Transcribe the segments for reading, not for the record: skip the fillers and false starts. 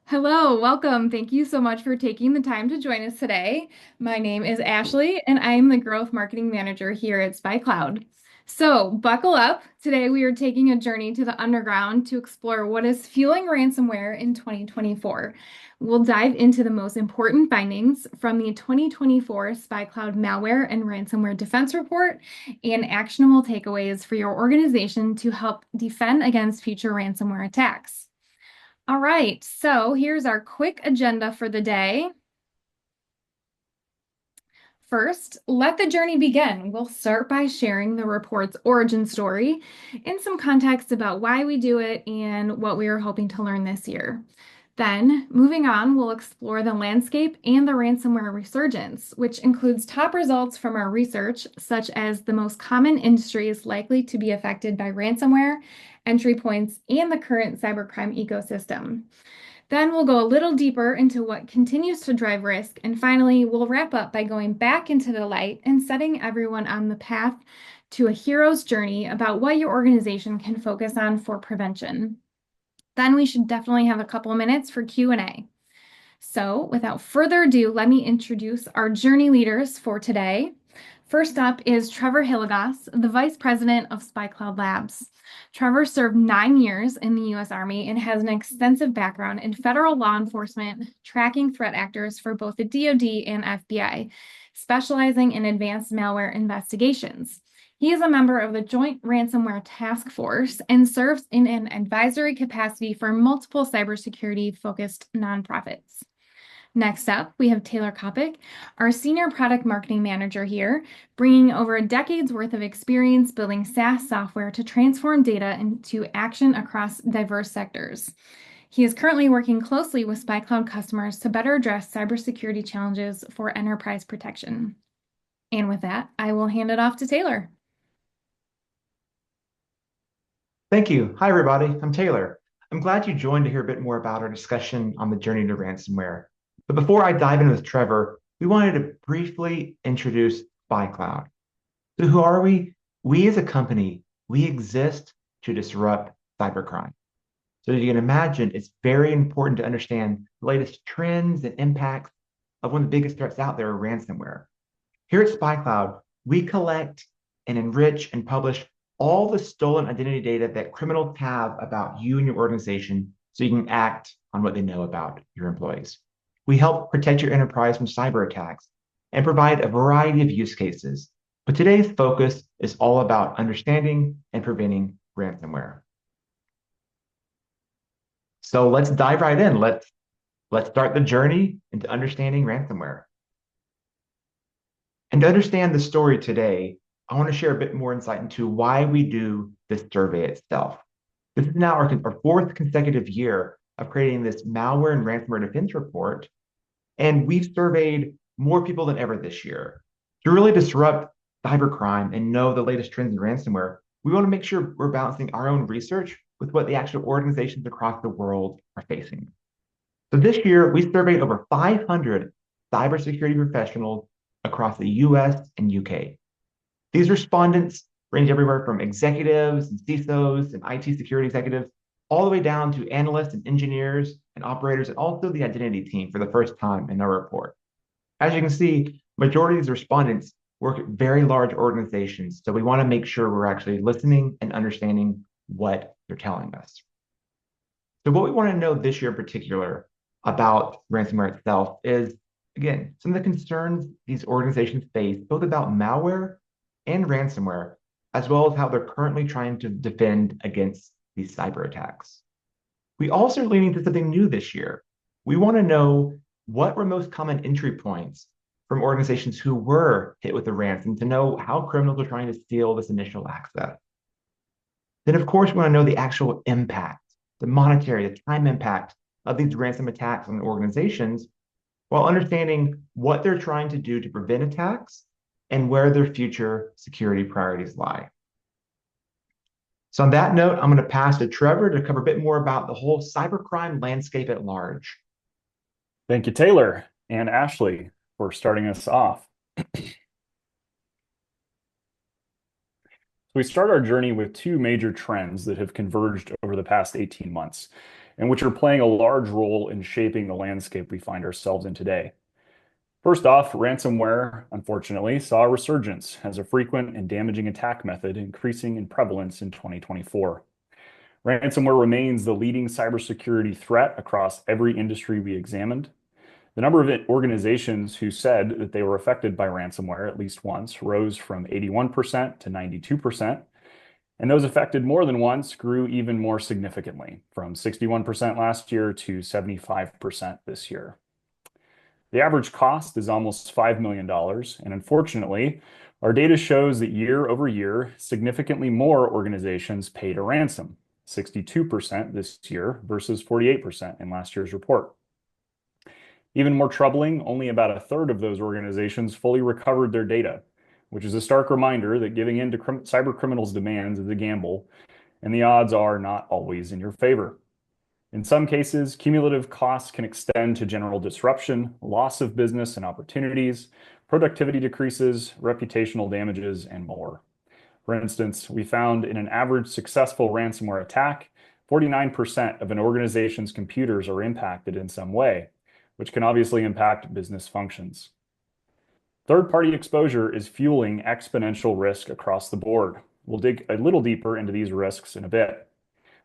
Hello, welcome. Thank you so much for taking the time to join us today. My name is Ashley, and I am the Growth Marketing Manager here at SpyCloud. So, buckle up. Today, we are taking a journey to the underground to explore what is fueling ransomware in 2024. We'll dive into the most important findings from the 2024 SpyCloud Malware and Ransomware Defense Report and actionable takeaways for your organization to help defend against future ransomware attacks. All right, so here's our quick agenda for the day. First, let the journey begin. We'll start by sharing the report's origin story and some context about why we do it and what we are hoping to learn this year. Then, moving on, we'll explore the landscape and the ransomware resurgence, which includes top results from our research, such as the most common industries likely to be affected by ransomware, entry points, and the current cybercrime ecosystem. Then we'll go a little deeper into what continues to drive risk, and finally, we'll wrap up by going back into the light and setting everyone on the path to a hero's journey about what your organization can focus on for prevention. Then we should definitely have a couple of minutes for Q&A. So without further ado, let me introduce our journey leaders for today. First up is Trevor Hilligoss, the Vice President of SpyCloud Labs. Trevor served 9 years in the U.S. Army and has an extensive background in federal law enforcement, tracking threat actors for both the DoD and FBI, specializing in advanced malware investigations. He is a member of the Joint Ransomware Task Force and serves in an advisory capacity for multiple cybersecurity-focused nonprofits. Next up, we have Taylor Kopic, our Senior Product Marketing Manager here, bringing over a decade's worth of experience building SaaS software to transform data into action across diverse sectors. He is currently working closely with SpyCloud customers to better address cybersecurity challenges for enterprise protection. And with that, I will hand it off to Taylor. Thank you. Hi, everybody. I'm Taylor. I'm glad you joined to hear a bit more about our discussion on the journey to ransomware. But before I dive in with Trevor, we wanted to briefly introduce SpyCloud. So who are we? We as a company, we exist to disrupt cybercrime. So as you can imagine, it's very important to understand the latest trends and impacts of one of the biggest threats out there, ransomware. Here at SpyCloud, we collect and enrich and publish all the stolen identity data that criminals have about you and your organization so you can act on what they know about your employees. We help protect your enterprise from cyber attacks and provide a variety of use cases. But today's focus is all about understanding and preventing ransomware. So let's dive right in. Let's start the journey into understanding ransomware. And to understand the story today, I want to share a bit more insight into why we do this survey itself. This is now our fourth consecutive year of creating this malware and ransomware defense report, and we've surveyed more people than ever this year. To really disrupt cybercrime and know the latest trends in ransomware, we want to make sure we're balancing our own research with what the actual organizations across the world are facing. So this year, we surveyed over 500 cybersecurity professionals across the US and UK. These respondents range everywhere from executives and CISOs and IT security executives, all the way down to analysts and engineers and operators, and also the identity team for the first time in our report. As you can see, majority of these respondents work at very large organizations, so we want to make sure we're actually listening and understanding what they're telling us. So what we want to know this year in particular about ransomware itself is, again, some of the concerns these organizations face, both about malware and ransomware, as well as how they're currently trying to defend against these cyber attacks. We also are leaning into something new this year. We want to know what were most common entry points from organizations who were hit with a ransom to know how criminals are trying to steal this initial access. Then, of course, we want to know the actual impact, the monetary, the time impact of these ransom attacks on organizations, while understanding what they're trying to do to prevent attacks and where their future security priorities lie. So on that note, I'm going to pass to Trevor to cover a bit more about the whole cybercrime landscape at large. Thank you, Taylor and Ashley, for starting us off. We start our journey with two major trends that have converged over the past 18 months. and which are playing a large role in shaping the landscape we find ourselves in today. First off, ransomware, unfortunately, saw a resurgence as a frequent and damaging attack method, increasing in prevalence in 2024. Ransomware remains the leading cybersecurity threat across every industry we examined. The number of organizations who said that they were affected by ransomware at least once rose from 81% to 92%, and those affected more than once grew even more significantly, from 61% last year to 75% this year. The average cost is almost $5 million, and unfortunately, our data shows that year over year, significantly more organizations paid a ransom, 62% this year versus 48% in last year's report. Even more troubling, only about a third of those organizations fully recovered their data, which is a stark reminder that giving in to cyber criminals' demands is a gamble, and the odds are not always in your favor. In some cases, cumulative costs can extend to general disruption, loss of business and opportunities, productivity decreases, reputational damages, and more. For instance, we found in an average successful ransomware attack, 49% of an organization's computers are impacted in some way, which can obviously impact business functions. Third-party exposure is fueling exponential risk across the board. We'll dig a little deeper into these risks in a bit.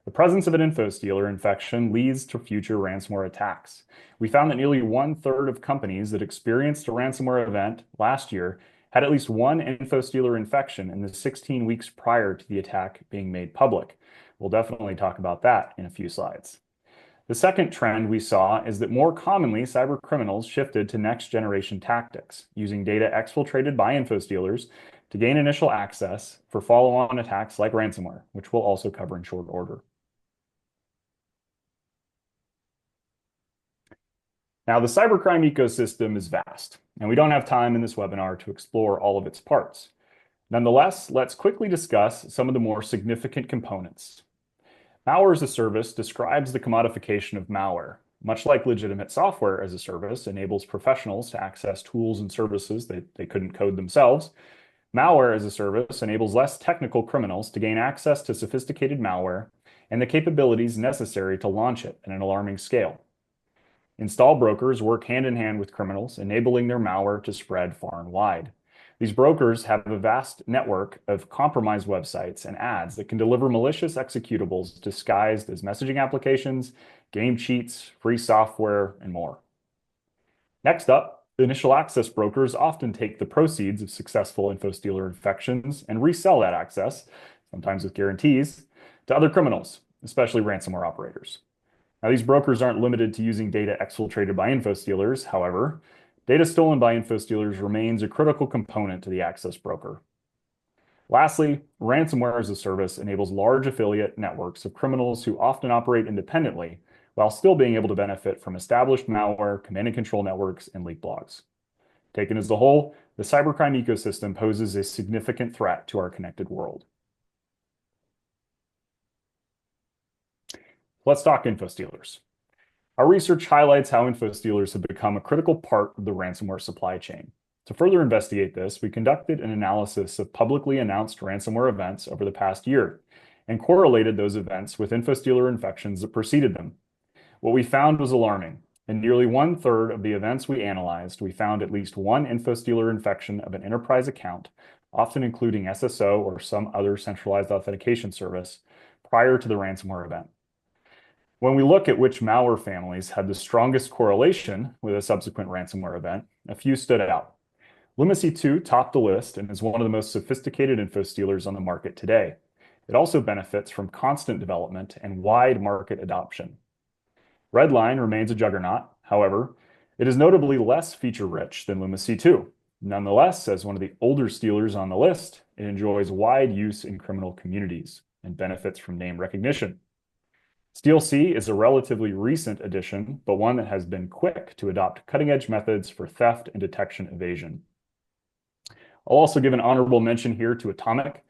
The presence of an infostealer infection leads to future ransomware attacks. We found that nearly 1/3 of companies that experienced a ransomware event last year had at least one infostealer infection in the 16 weeks prior to the attack being made public. We'll definitely talk about that in a few slides. The second trend we saw is that more commonly, cyber criminals shifted to next-generation tactics, using data exfiltrated by infostealers to gain initial access for follow-on attacks like ransomware, which we'll also cover in short order. Now, the cybercrime ecosystem is vast, and we don't have time in this webinar to explore all of its parts. Nonetheless, let's quickly discuss some of the more significant components. Malware as a service describes the commodification of malware. Much like legitimate software as a service enables professionals to access tools and services that they couldn't code themselves, malware as a service enables less technical criminals to gain access to sophisticated malware and the capabilities necessary to launch it at an alarming scale. Install brokers work hand in hand with criminals, enabling their malware to spread far and wide. These brokers have a vast network of compromised websites and ads that can deliver malicious executables disguised as messaging applications, game cheats, free software, and more. Next up, the initial access brokers often take the proceeds of successful infostealer infections and resell that access, sometimes with guarantees, to other criminals, especially ransomware operators. Now, these brokers aren't limited to using data exfiltrated by infostealers. However, data stolen by infostealers remains a critical component to the access broker. Lastly, ransomware as a service enables large affiliate networks of criminals who often operate independently while still being able to benefit from established malware, command and control networks, and leak blogs. Taken as a whole, the cybercrime ecosystem poses a significant threat to our connected world. Let's talk infostealers. Our research highlights how infostealers have become a critical part of the ransomware supply chain. To further investigate this, we conducted an analysis of publicly announced ransomware events over the past year and correlated those events with infostealer infections that preceded them. What we found was alarming. In nearly 1/3 of the events we analyzed, we found at least one infostealer infection of an enterprise account, often including SSO or some other centralized authentication service, prior to the ransomware event. When we look at which malware families had the strongest correlation with a subsequent ransomware event, a few stood out. Lunacy 2 topped the list and is one of the most sophisticated infostealers on the market today. It also benefits from constant development and wide market adoption. Redline remains a juggernaut. However, it is notably less feature-rich than Lunacy 2. Nonetheless, as one of the older stealers on the list, it enjoys wide use in criminal communities and benefits from name recognition. SteelC is a relatively recent addition, but one that has been quick to adopt cutting-edge methods for theft and detection evasion. I'll also give an honorable mention here to Atomic,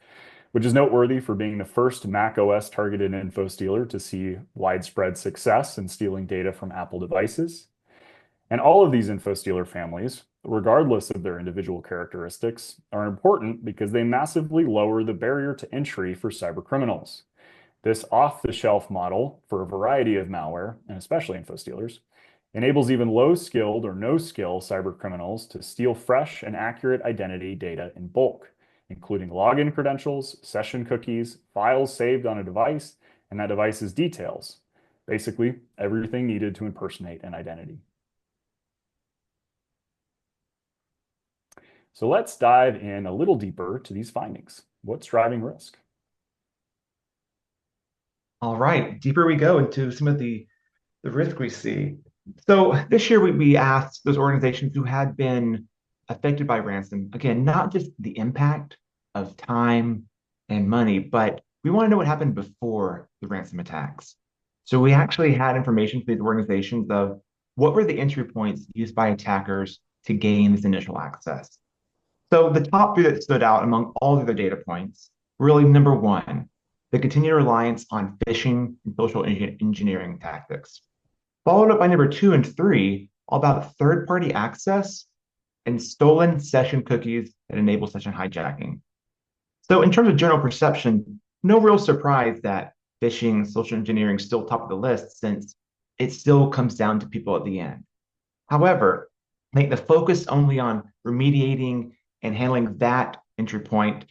which is noteworthy for being the first Mac OS targeted infostealer to see widespread success in stealing data from Apple devices. And all of these infostealer families, regardless of their individual characteristics, are important because they massively lower the barrier to entry for cybercriminals. This off-the-shelf model for a variety of malware, and especially info stealers, enables even low-skilled or no-skill cybercriminals to steal fresh and accurate identity data in bulk, including login credentials, session cookies, files saved on a device, and that device's details. Basically, everything needed to impersonate an identity. So let's dive in a little deeper to these findings. What's driving risk? All right, deeper we go into some of the risk we see. So this year we asked those organizations who had been affected by ransom, again, not just the impact of time and money, but we want to know what happened before the ransom attacks. So we actually had information for these organizations of what were the entry points used by attackers to gain this initial access. So the top three that stood out among all the other data points, really number one, the continued reliance on phishing and social engineering tactics. Followed up by number two and three, all about third-party access and stolen session cookies that enable session hijacking. So in terms of general perception, no real surprise that phishing, social engineering still top of the list since it still comes down to people at the end. However, I think the focus only on remediating and handling that entry point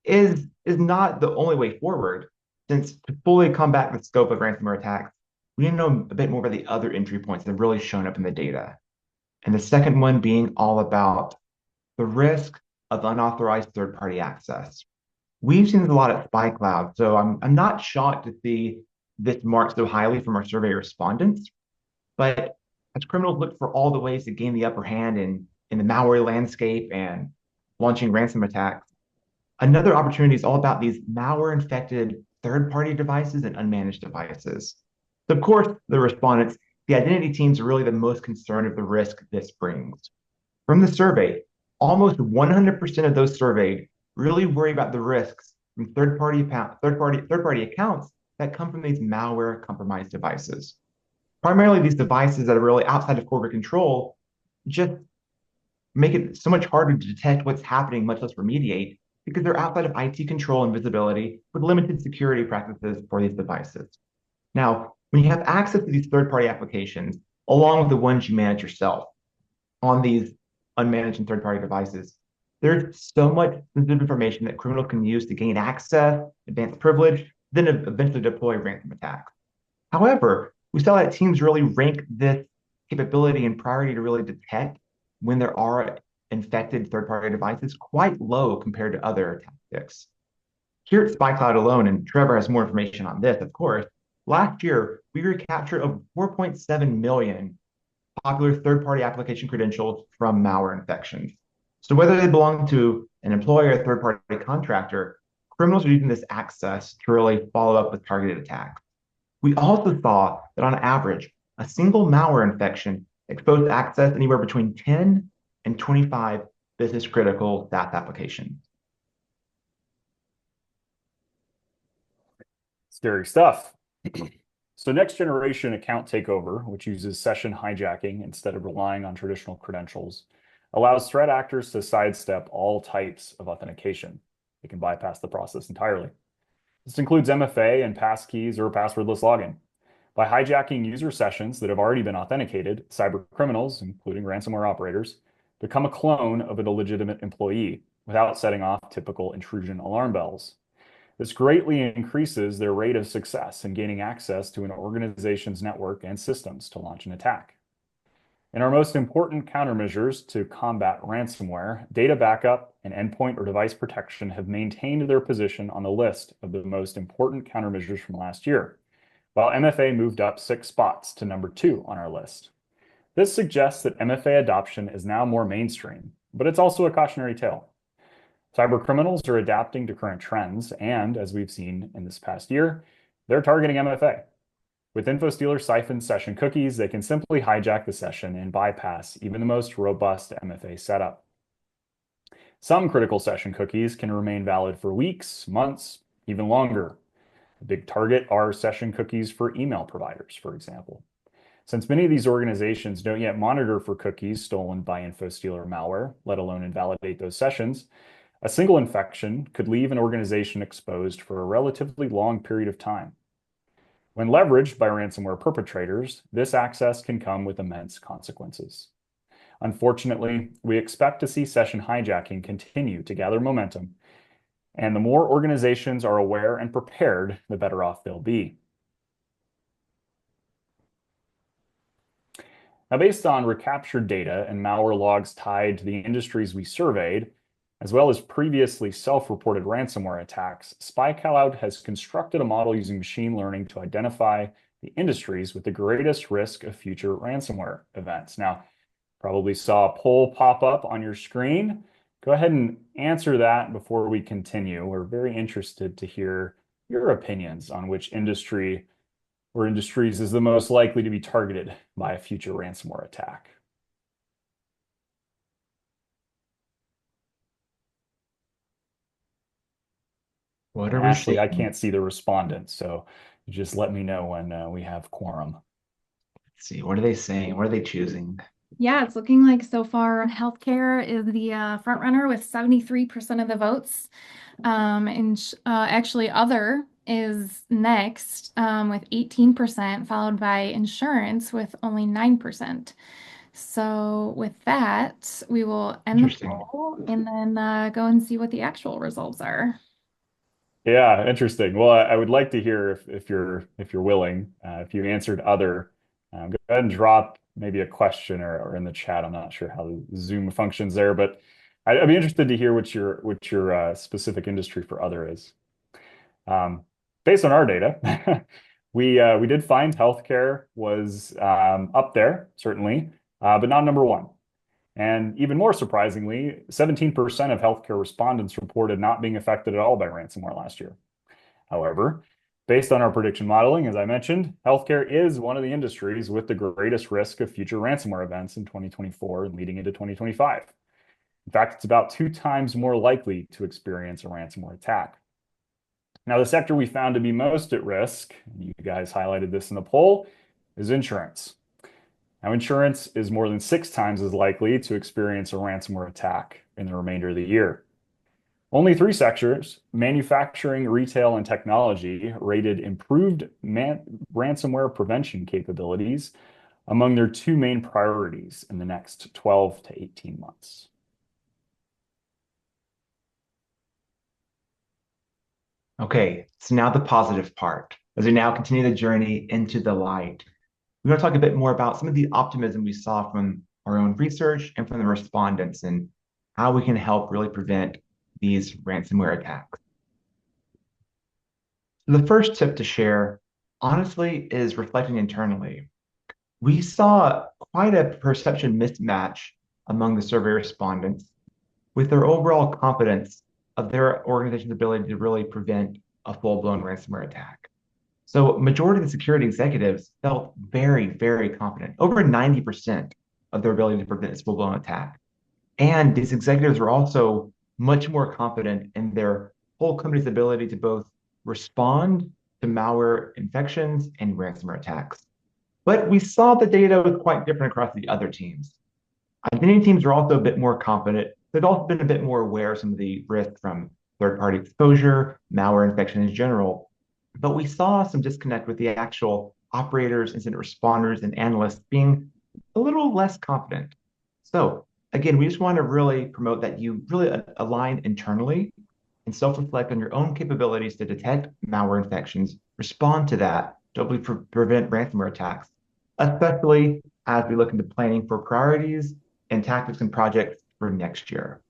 is not the only way forward, since to fully combat the scope of ransomware attacks, we need to know a bit more about the other entry points that have really shown up in the data. And the second one being all about the risk of unauthorized third-party access. We've seen this a lot at SpyCloud, so I'm not shocked to see this marked so highly from our survey respondents. But as criminals look for all the ways to gain the upper hand in the malware landscape and launching ransom attacks, another opportunity is all about these malware-infected third-party devices and unmanaged devices. So of course, the respondents, the identity teams are really the most concerned of the risk this brings. From the survey, almost 100% of those surveyed really worry about the risks from third-party accounts that come from these malware-compromised devices. Primarily, these devices that are really outside of corporate control just make it so much harder to detect what's happening, much less remediate, because they're outside of IT control and visibility with limited security practices for these devices. Now, when you have access to these third-party applications, along with the ones you manage yourself on these unmanaged and third-party devices, there's so much sensitive information that criminals can use to gain access, advance privilege, then eventually deploy ransom attacks. However, we saw that teams really rank this capability and priority to really detect when there are infected third-party devices quite low compared to other tactics. Here at SpyCloud alone, and Trevor has more information on this, of course, last year we recaptured over 4.7 million popular third-party application credentials from malware infections. So whether they belong to an employer or a third-party contractor, criminals are using this access to really follow up with targeted attacks. We also saw that on average, a single malware infection exposed access anywhere between 10 and 25 business-critical SaaS applications. Scary stuff. So next generation account takeover, which uses session hijacking instead of relying on traditional credentials, allows threat actors to sidestep all types of authentication. They can bypass the process entirely. This includes MFA and passkeys or passwordless login. By hijacking user sessions that have already been authenticated, cybercriminals, including ransomware operators, become a clone of an illegitimate employee without setting off typical intrusion alarm bells. This greatly increases their rate of success in gaining access to an organization's network and systems to launch an attack. In our most important countermeasures to combat ransomware, data backup and endpoint or device protection have maintained their position on the list of the most important countermeasures from last year, while MFA moved up 6 spots to number 2 on our list. This suggests that MFA adoption is now more mainstream, but it's also a cautionary tale. Cybercriminals are adapting to current trends, and as we've seen in this past year, they're targeting MFA. With InfoStealer siphoned session cookies, they can simply hijack the session and bypass even the most robust MFA setup. Some critical session cookies can remain valid for weeks, months, even longer. A big target are session cookies for email providers, for example. Since many of these organizations don't yet monitor for cookies stolen by InfoStealer malware, let alone invalidate those sessions, a single infection could leave an organization exposed for a relatively long period of time, When leveraged by ransomware perpetrators, this access can come with immense consequences. Unfortunately, we expect to see session hijacking continue to gather momentum, and the more organizations are aware and prepared, the better off they'll be. Now, based on recaptured data and malware logs tied to the industries we surveyed, as well as previously self-reported ransomware attacks, SpyCloud has constructed a model using machine learning to identify the industries with the greatest risk of future ransomware events. Now, probably saw a poll pop up on your screen. Go ahead and answer that before we continue. We're very interested to hear your opinions on which industry or industries is the most likely to be targeted by a future ransomware attack. What are we Ashley, I seeing? can't see the respondents, so just let me know when we have quorum. Let's see, what are they saying? What are they choosing? Yeah, it's looking like so far healthcare is the front runner with 73% of the votes. Actually, other is next with 18%, followed by insurance with only 9%. So with that, we will end the Interesting. poll and then go and see what the actual results are. Yeah, interesting. Well, I would like to hear if you're willing, if you answered other, go ahead and drop maybe a question or in the chat. I'm not sure how Zoom functions there, but I'd be interested to hear what your specific industry for other is. Based on our data, we did find healthcare was up there certainly, but not number one. And even more surprisingly, 17% of healthcare respondents reported not being affected at all by ransomware last year. However, based on our prediction modeling, as I mentioned, healthcare is one of the industries with the greatest risk of future ransomware events in 2024 and leading into 2025. In fact, it's about 2 times more likely to experience a ransomware attack. Now, the sector we found to be most at risk, and you guys highlighted this in the poll, is insurance. Now, insurance is more than 6 times as likely to experience a ransomware attack in the remainder of the year. Only 3 sectors, manufacturing, retail, and technology, rated improved ransomware prevention capabilities among their 2 main priorities in the next 12 to 18 months. Okay, so now the positive part. As we now continue the journey into the light, we're going to talk a bit more about some of the optimism we saw from our own research and from the respondents and how we can help really prevent these ransomware attacks. The first tip to share, honestly, is reflecting internally. We saw quite a perception mismatch among the survey respondents with their overall confidence of their organization's ability to really prevent a full-blown ransomware attack. So majority of the security executives felt very, very confident, over 90% of their ability to prevent this full-blown attack. And these executives were also much more confident in their whole company's ability to both respond to malware infections and ransomware attacks. But we saw the data was quite different across the other teams. Identity teams are also a bit more confident. They've also been a bit more aware of some of the risks from third-party exposure, malware infection in general. But we saw some disconnect with the actual operators, incident responders, and analysts being a little less confident. So again, we just want to really promote that you really align internally and self-reflect on your own capabilities to detect malware infections, respond to that to hopefully prevent ransomware attacks, especially as we look into planning for priorities and tactics and projects for next year.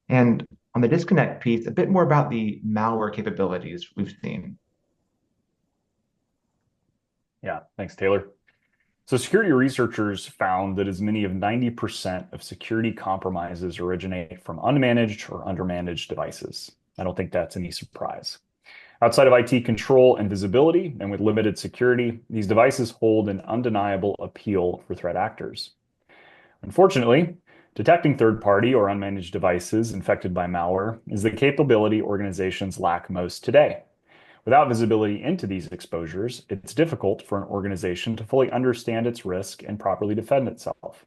And on the disconnect piece, a bit more about the malware capabilities we've seen. Yeah, thanks, Taylor. So security researchers found that as many of 90% of security compromises originate from unmanaged or undermanaged devices. I don't think that's any surprise. Outside of IT control and visibility, and with limited security, these devices hold an undeniable appeal for threat actors. Unfortunately, detecting third-party or unmanaged devices infected by malware is the capability organizations lack most today. Without visibility into these exposures, it's difficult for an organization to fully understand its risk and properly defend itself.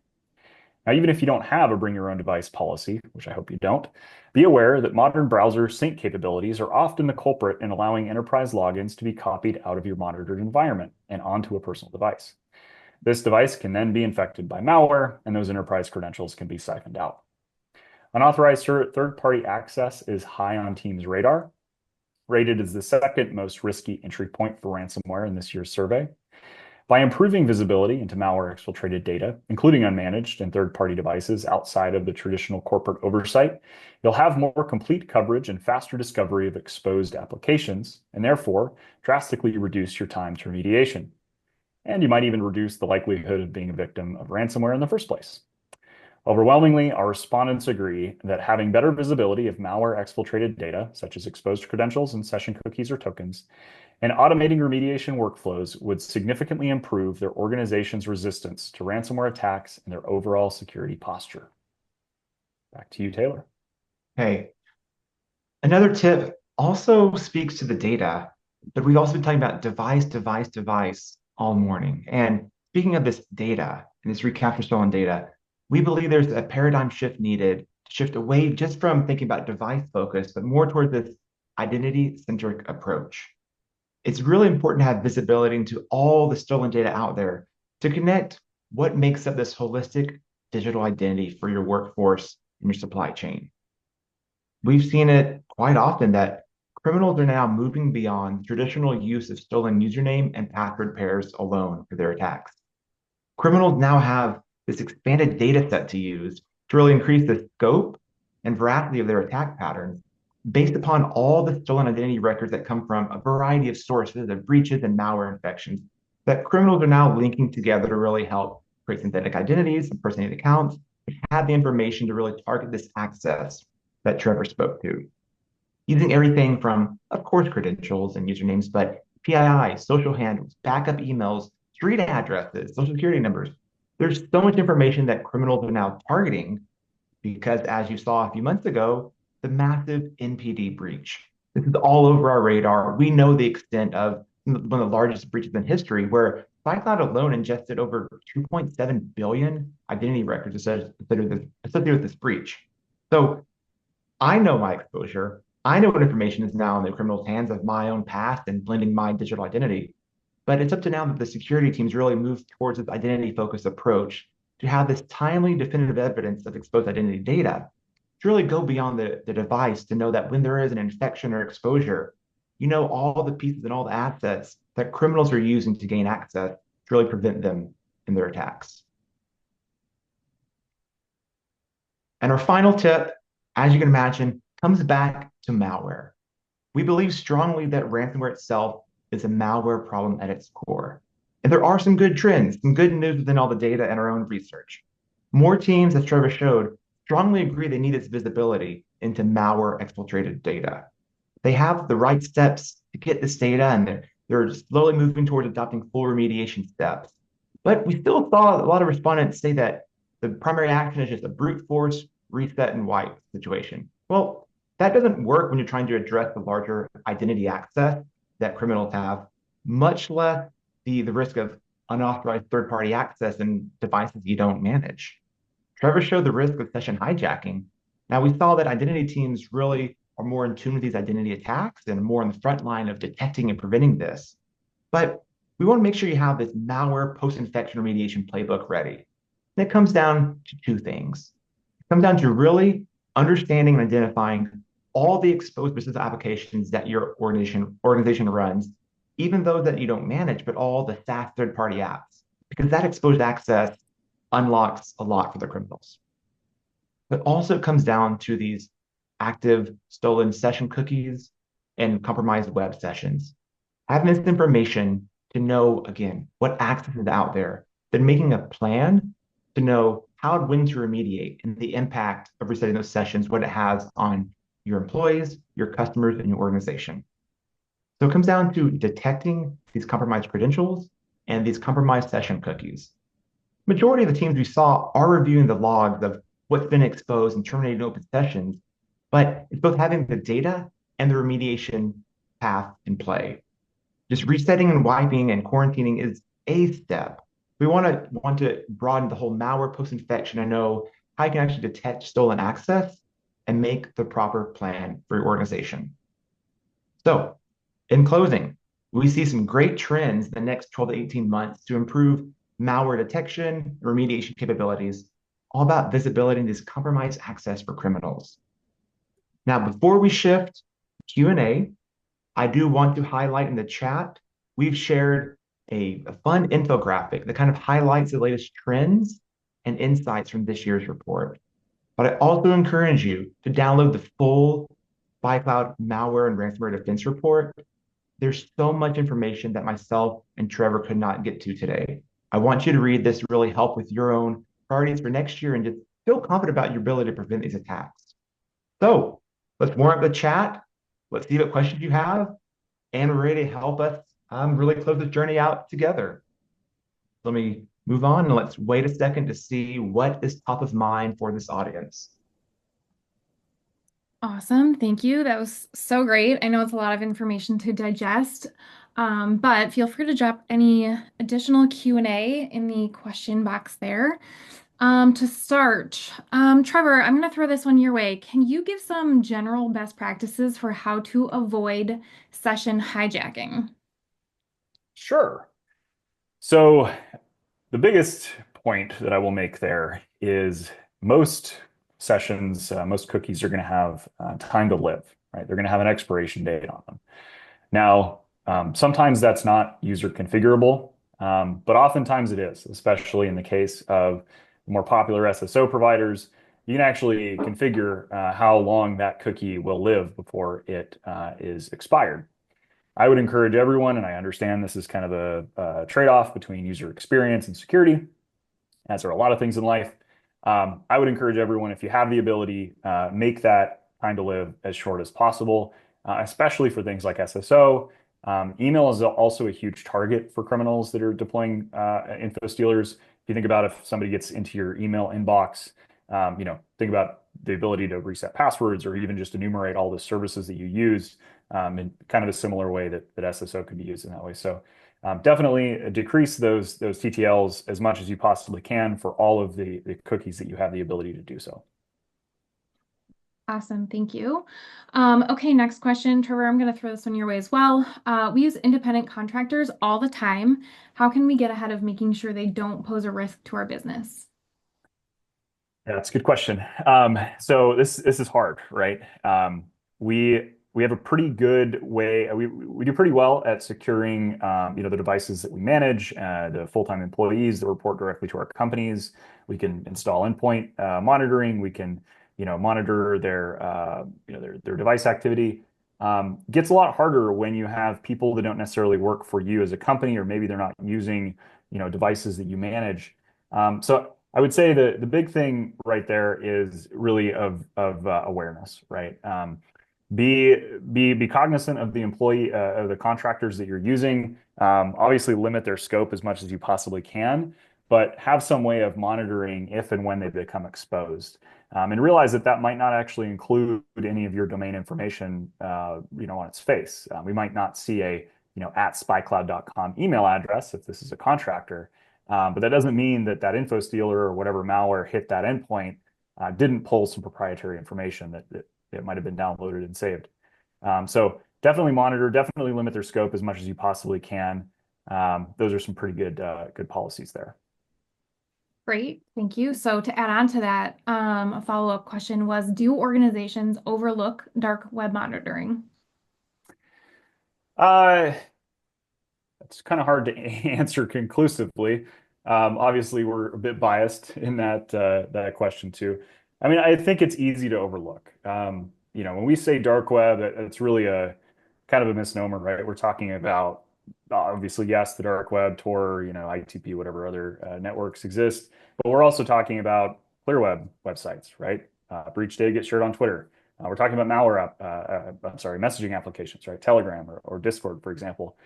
Now, even if you don't have a bring your own device policy, which I hope you don't, be aware that modern browser sync capabilities are often the culprit in allowing enterprise logins to be copied out of your monitored environment and onto a personal device. This device can then be infected by malware, and those enterprise credentials can be siphoned out. Unauthorized third-party access is high on teams' radar, rated as the second most risky entry point for ransomware in this year's survey. By improving visibility into malware exfiltrated data, including unmanaged and third-party devices outside of the traditional corporate oversight, you'll have more complete coverage and faster discovery of exposed applications, and therefore drastically reduce your time to remediation. And you might even reduce the likelihood of being a victim of ransomware in the first place. Overwhelmingly, our respondents agree that having better visibility of malware exfiltrated data, such as exposed credentials and session cookies or tokens, and automating remediation workflows would significantly improve their organization's resistance to ransomware attacks and their overall security posture. Back to you, Taylor. Hey, another tip also speaks to the data, but we've also been talking about device all morning. And speaking of this data and this recapture stolen data, we believe there's a paradigm shift needed to shift away just from thinking about device focus, but more towards this identity-centric approach. It's really important to have visibility into all the stolen data out there to connect what makes up this holistic digital identity for your workforce and your supply chain. We've seen it quite often that criminals are now moving beyond traditional use of stolen username and password pairs alone for their attacks. Criminals now have this expanded data set to use to really increase the scope and veracity of their attack patterns based upon all the stolen identity records that come from a variety of sources of breaches and malware infections that criminals are now linking together to really help create synthetic identities, impersonated accounts, and have the information to really target this access that Trevor spoke to. Using everything from, of course, credentials and usernames, but PII, social handles, backup emails, street addresses, social security numbers. There's so much information that criminals are now targeting because, as you saw a few months ago, the massive NPD breach. This is all over our radar. We know the extent of one of the largest breaches in history, where SpyCloud alone ingested over 2.7 billion identity records associated with this breach. So I know my exposure. I know what information is now in the criminal's hands of my own past and blending my digital identity. But it's up to now that the security teams really move towards this identity-focused approach to have this timely, definitive evidence of exposed identity data to really go beyond the device to know that when there is an infection or exposure, you know all the pieces and all the assets that criminals are using to gain access to really prevent them in their attacks. And our final tip, as you can imagine, comes back to malware. We believe strongly that ransomware itself is a malware problem at its core. And there are some good trends, some good news within all the data and our own research. More teams, as Trevor showed, strongly agree they need this visibility into malware exfiltrated data. They have the right steps to get this data, and they're slowly moving towards adopting full remediation steps. But we still saw a lot of respondents say that the primary action is just a brute force, reset, and wipe situation. Well, that doesn't work when you're trying to address the larger identity access that criminals have, much less the risk of unauthorized third-party access and devices you don't manage. Trevor showed the risk of session hijacking. Now, we saw that identity teams really are more in tune with these identity attacks and more on the front line of detecting and preventing this. But we want to make sure you have this malware post-infection remediation playbook ready. And it comes down to two things. It comes down to really understanding and identifying all the exposed business applications that your organization runs, even those that you don't manage, but all the SaaS third-party apps, because that exposed access unlocks a lot for the criminals. But also it comes down to these active stolen session cookies and compromised web sessions. Having this information to know, again, what access is out there, then making a plan to know how and when to remediate and the impact of resetting those sessions, what it has on your employees, your customers, and your organization. So it comes down to detecting these compromised credentials and these compromised session cookies. Majority of the teams we saw are reviewing the logs of what's been exposed and terminated open sessions, but it's both having the data and the remediation path in play. Just resetting and wiping and quarantining is a step, we want to broaden the whole malware post-infection and know how you can actually detect stolen access and make the proper plan for your organization. So, in closing, we see some great trends in the next 12 to 18 months to improve malware detection and remediation capabilities, all about visibility and this compromised access for criminals. Now, before we shift Q&A, I do want to highlight in the chat, we've shared a fun infographic that kind of highlights the latest trends and insights from this year's report. But I also encourage you to download the full SpyCloud malware and ransomware defense report. There's so much information that myself and Trevor could not get to today. I want you to read this to really help with your own priorities for next year and just feel confident about your ability to prevent these attacks. So let's warm up the chat. Let's see what questions you have, and we're ready to help us really close this journey out together. Let me move on and let's wait a second to see what is top of mind for this audience. Awesome. Thank you. That was so great. I know it's a lot of information to digest, but feel free to drop any additional Q&A in the question box there. To start, Trevor, I'm going to throw this one your way. Can you give some general best practices for how to avoid session hijacking? Sure. So the biggest point that I will make there is most sessions, most cookies are going to have time to live, right? They're going to have an expiration date on them. Now, sometimes that's not user configurable, but oftentimes it is, especially in the case of more popular SSO providers. You can actually configure how long that cookie will live before it is expired. I would encourage everyone, and I understand this is kind of a trade-off between user experience and security, as there are a lot of things in life. I would encourage everyone, if you have the ability, make that time to live as short as possible, especially for things like SSO. Email is also a huge target for criminals that are deploying info stealers. If you think about if somebody gets into your email inbox, think about the ability to reset passwords or even just enumerate all the services that you use in kind of a similar way that SSO could be used in that way. So definitely decrease those TTLs as much as you possibly can for all of the cookies that you have the ability to do so. Awesome. Thank you. Okay, next question, Trevor. I'm going to throw this one your way as well. We use independent contractors all the time. How can we get ahead of making sure they don't pose a risk to our business? Yeah, that's a good question. So this is hard, right? We have a pretty good way. We do pretty well at securing, the devices that we manage, the full-time employees that report directly to our companies. We can install endpoint monitoring. We can, monitor their device activity. Gets a lot harder when you have people that don't necessarily work for you as a company, or maybe they're not using, devices that you manage. So I would say the big thing right there is really of awareness, right? Be cognizant of the employee of the contractors that you're using. Obviously, limit their scope as much as you possibly can, but have some way of monitoring if and when they become exposed. And realize that might not actually include any of your domain information, on its face. We might not see a at spycloud.com email address if this is a contractor, but that doesn't mean that info stealer or whatever malware hit that endpoint didn't pull some proprietary information that it might have been downloaded and saved. So definitely monitor, definitely limit their scope as much as you possibly can. Those are some pretty good policies there. Great, thank you. So to add on to that, a follow-up question was, do organizations overlook dark web monitoring? That's kind of hard to answer conclusively. Obviously, we're a bit biased in that question too. I mean, I think it's easy to overlook. When we say dark web, it's really a kind of a misnomer, right? We're talking about obviously, yes, the dark web, Tor, ITP, whatever other networks exist, but we're also talking about clear web websites, right? Breach data gets shared on Twitter. We're talking about malware messaging applications, right? Telegram or Discord, for example.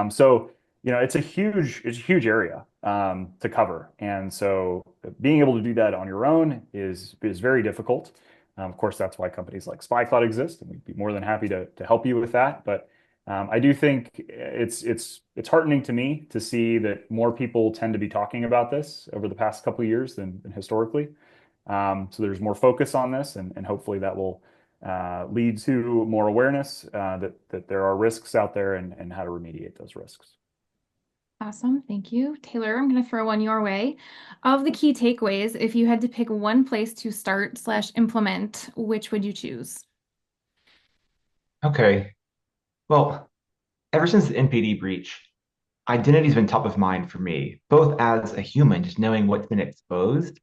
So it's a huge area to cover, and so being able to do that on your own is very difficult. Of course, that's why companies like SpyCloud exist, and we'd be more than happy to help you with that. But I do think it's heartening to me to see that more people tend to be talking about this over the past couple of years than historically. So there's more focus on this, and hopefully that will lead to more awareness that there are risks out there and how to remediate those risks. Awesome. Thank you. Taylor, I'm going to throw one your way. Of the key takeaways, if you had to pick one place to start/implement, which would you choose? Okay. Well, ever since the NPD breach, identity's been top of mind for me, both as a human, just knowing what's been exposed.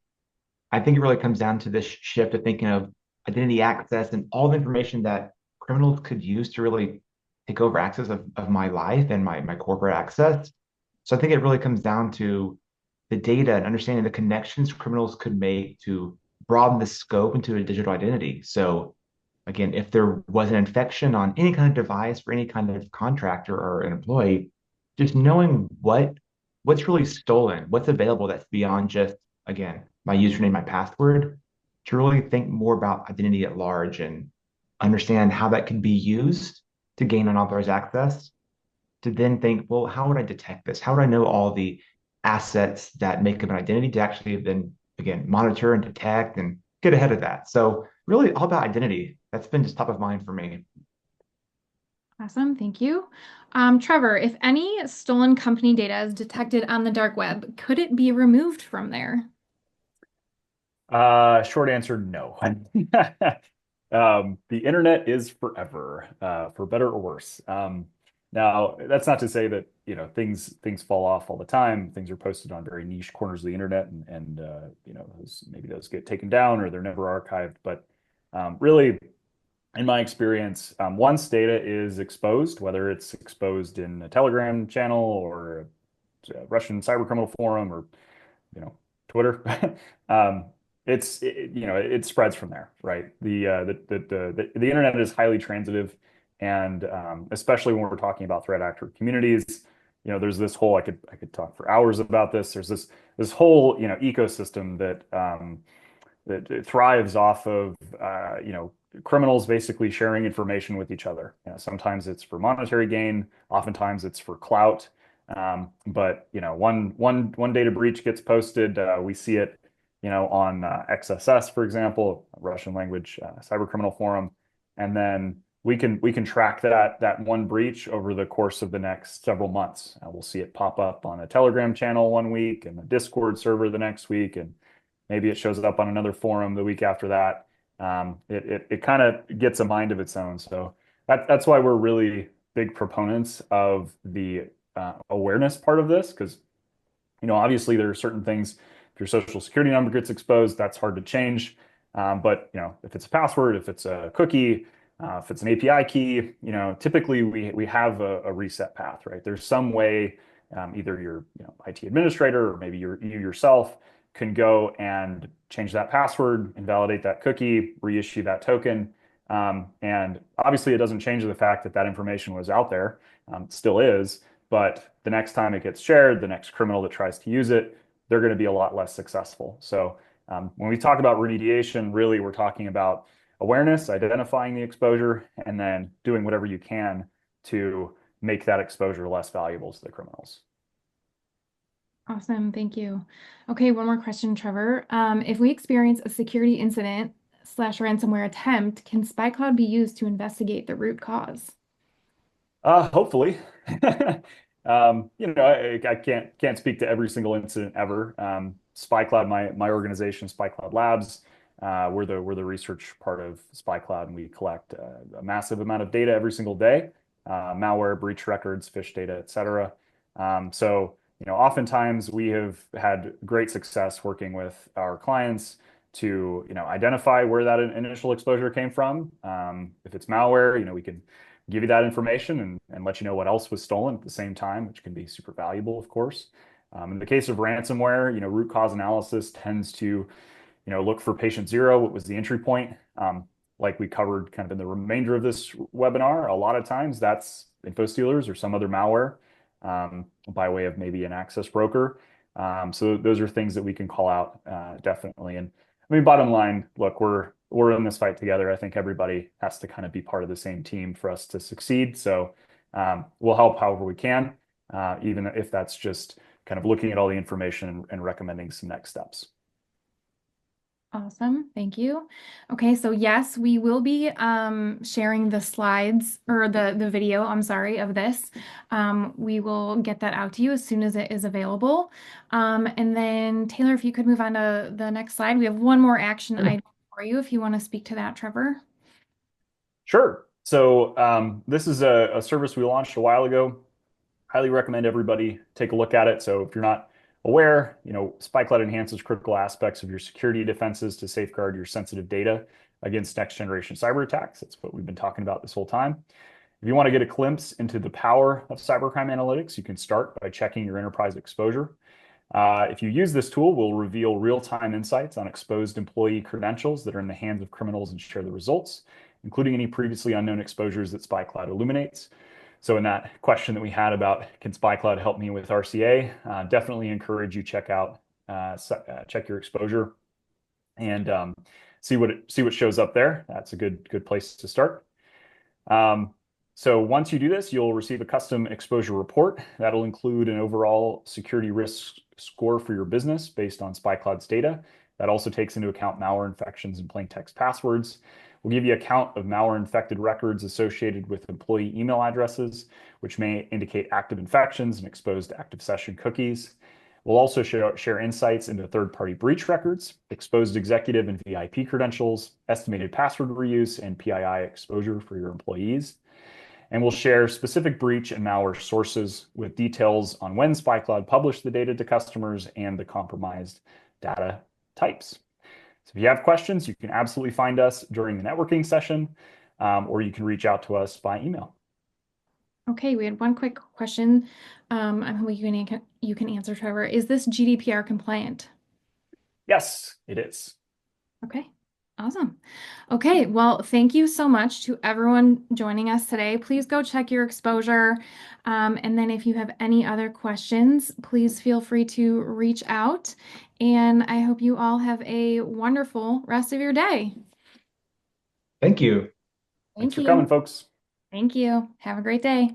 I think it really comes down to this shift of thinking of identity access and all the information that criminals could use to really take over access of my life and my corporate access. So I think it really comes down to the data and understanding the connections criminals could make to broaden the scope into a digital identity. So again, if there was an infection on any kind of device for any kind of contractor or an employee, just knowing what's really stolen, what's available that's beyond just, again, my username, my password, to really think more about identity at large and understand how that can be used to gain unauthorized access, to then think, well, how would I detect this? How would I know all the assets that make up an identity to actually then, again, monitor and detect and get ahead of that? So, really, all about identity. That's been just top of mind for me. Awesome. Thank you. Trevor, if any stolen company data is detected on the dark web, could it be removed from there? Short answer, no. The internet is forever, for better or worse. Now, that's not to say that things fall off all the time. Things are posted on very niche corners of the internet, and maybe those get taken down or they're never archived. But really, in my experience, once data is exposed, whether it's exposed in a Telegram channel or a Russian cybercriminal forum or you know, Twitter, um, it spreads from there, right? The internet is highly transitive, and especially when we're talking about threat actor communities, there's this whole I could talk for hours about this. There's this whole ecosystem that it thrives off of criminals basically sharing information with each other. Sometimes it's for monetary gain, oftentimes it's for clout. But one data breach gets posted, we see it, on XSS, for example, Russian language cyber criminal forum, and then we can track that one breach over the course of the next several months. We'll see it pop up on a Telegram channel one week and a Discord server the next week, and maybe it shows up on another forum the week after that. It kind of gets a mind of its own. So that's why we're really big proponents of the awareness part of this, because obviously there are certain things. If your social security number gets exposed, that's hard to change. But if it's a password, if it's a cookie, if it's an API key, typically we have a reset path, right? There's some way, either your IT administrator or maybe you yourself can go and change that password, invalidate that cookie, reissue that token. And obviously, it doesn't change the fact that that information was out there, still is. But the next time it gets shared, the next criminal that tries to use it, they're going to be a lot less successful. So when we talk about remediation, really, we're talking about awareness, identifying the exposure, and then doing whatever you can to make that exposure less valuable to the criminals. Awesome. Thank you. Okay, one more question, Trevor. If we experience a security incident/ransomware attempt, can SpyCloud be used to investigate the root cause? Hopefully. I can't speak to every single incident ever. SpyCloud, my organization, SpyCloud Labs, we're the research part of SpyCloud, and we collect a massive amount of data every single day, malware, breach records, phish data, et cetera. So, oftentimes we have had great success working with our clients to, identify where that initial exposure came from. If it's malware, we can give you that information and let you know what else was stolen at the same time, which can be super valuable, of course. In the case of ransomware, root cause analysis tends to, look for patient zero. What was the entry point? Like we covered kind of in the remainder of this webinar, a lot of times that's info stealers or some other malware, by way of maybe an access broker. So those are things that we can call out, definitely. And I mean, bottom line, look, we're in this fight together. I think everybody has to kind of be part of the same team for us to succeed. So We'll help however we can, even if that's just kind of looking at all the information and recommending some next steps. Awesome. Thank you. Okay, so yes, we will be sharing the slides or the video, I'm sorry, of this. We will get that out to you as soon as it is available. And then Taylor, if you could move on to the next slide. We have one more action item for you if you want to speak to that, Trevor. Sure. So this is a service we launched a while ago. Highly recommend everybody take a look at it. So if you're not aware, SpyCloud enhances critical aspects of your security defenses to safeguard your sensitive data against next generation cyber attacks. That's what we've been talking about this whole time. If you want to get a glimpse into the power of cybercrime analytics, you can start by checking your enterprise exposure. If you use this tool, we'll reveal real-time insights on exposed employee credentials that are in the hands of criminals and share the results, including any previously unknown exposures that SpyCloud illuminates. So in that question that we had about, can SpyCloud help me with RCA, definitely encourage you check your exposure and see what shows up there. That's a good place to start. So once you do this, you'll receive a custom exposure report. That'll include an overall security risk score for your business based on SpyCloud's data. That also takes into account malware infections and plain text passwords. We'll give you a count of malware-infected records associated with employee email addresses, which may indicate active infections and exposed active session cookies. We'll also share insights into third-party breach records, exposed executive and VIP credentials, estimated password reuse, and PII exposure for your employees. And we'll share specific breach and malware sources with details on when SpyCloud published the data to customers and the compromised data types. So if you have questions, you can absolutely find us during the networking session, or you can reach out to us by email. Okay, we had one quick question. I hope you can answer, Trevor. Is this GDPR compliant? Yes, it is. Okay, awesome. Okay, well, thank you so much to everyone joining us today. Please go check your exposure. And then if you have any other questions, please feel free to reach out. And I hope you all have a wonderful rest of your day. Thank you. Thanks Thank for coming, you. folks. Thank you. Have a great day.